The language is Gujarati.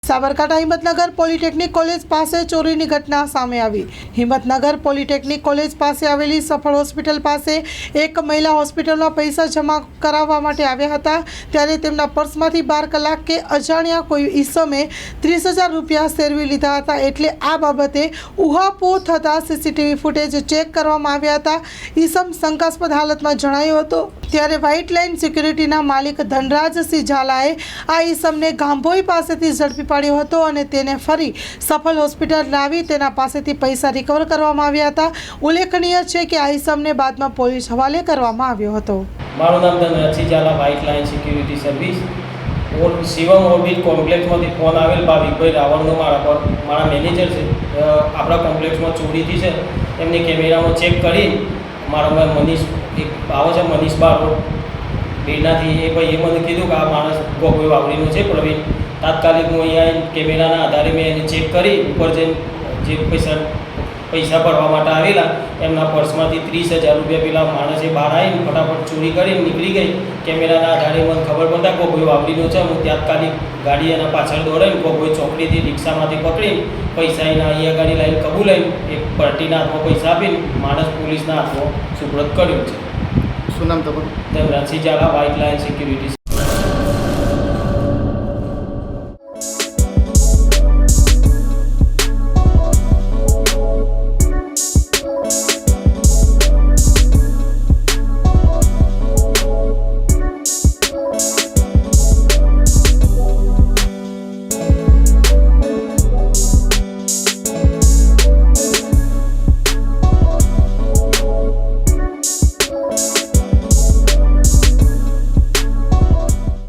સાબરકાંઠા હિંમતનગર પોલિટેકનિક કોલેજ પાસે ચોરીની ઘટના સામે આવી। હિંમતનગર પોલિટેકનિક કોલેજ પાસે આવેલી સફળ હોસ્પિટલ પાસે એક મહિલા હોસ્પિટલમાં પૈસા જમા કરાવવા માટે આવ્યા હતા, ત્યારે તેમના પર્સમાંથી 12 કલાકે અજાણ્યા કોઈ ઈસમે 30,000 રૂપિયા સેરવી લીધા હતા। એટલે આ બાબતે ઉહાપોહ થતાં સીસીટીવી ફૂટેજ ચેક કરવામાં આવ્યા હતા। ઈસમ શંકાસ્પદ હાલતમાં જણાયો હતો, ત્યારે વ્હાઇટ લાઇન સિક્યુરિટીના માલિક ધનરાજસિંહ ઝાલાએ આ ઈસમને ગાંભોઈ પાસેથી ઝડપી પાડ્યો હતો અને તેને ફરી સફળ હોસ્પિટલ લાવી તેના પાસેથી પૈસા રિકવર કરવામાં આવ્યા હતા। ઉલ્લેખનીય છે કે આ ઈસમને બાદમાં પોલીસ હવાલે કરવામાં આવ્યો હતો। મારું નામ Dhanrajsinh Jhala, white line Security Service. Shivam Orbit કોમ્પ્લેક્સમાંથી ફોન આવેલ ભાવિકભાઈ રાવણનો મારા મેનેજર છે, આપણા કોમ્પ્લેક્સમાં ચોરી થઈ છે, એમની કેમેરામાં ચેક કરી મારા મનીષ એક આવે છે, મનીષ બારોટ બેનાથી એ ભાઈએ મને કીધું કે આ માણસ ગોગોઈ વાવડીનો છે પ્રવીણ। તાત્કાલિક હું અહીંયા કેમેરાના આધારે મેં એને ચેક કરી ઉપર જે પૈસા ભરવા માટે આવેલા એમના પર્સમાંથી 30,000 રૂપિયા પેલા માણસે બહાર આવીને ફટાફટ ચોરી કરીને નીકળી ગઈ। કેમેરાના આધારે મને ખબર પડતા ગોગોઈ વાવડીનો છે, હું તાત્કાલિક ગાડી એના પાછળ દોડાઈને ગોગોઈ ચોકડીથી રિક્ષામાંથી પકડીને પૈસા એના અહીંયા ગાડી લાવીને કબૂલાઈને એક પાર્ટીના હાથમાં પૈસા આપીને માણસ પોલીસના હાથમાં સુપ્રત કર્યો છે। શું નામ તમારું? Dhanrajsinh Jhala, white line security.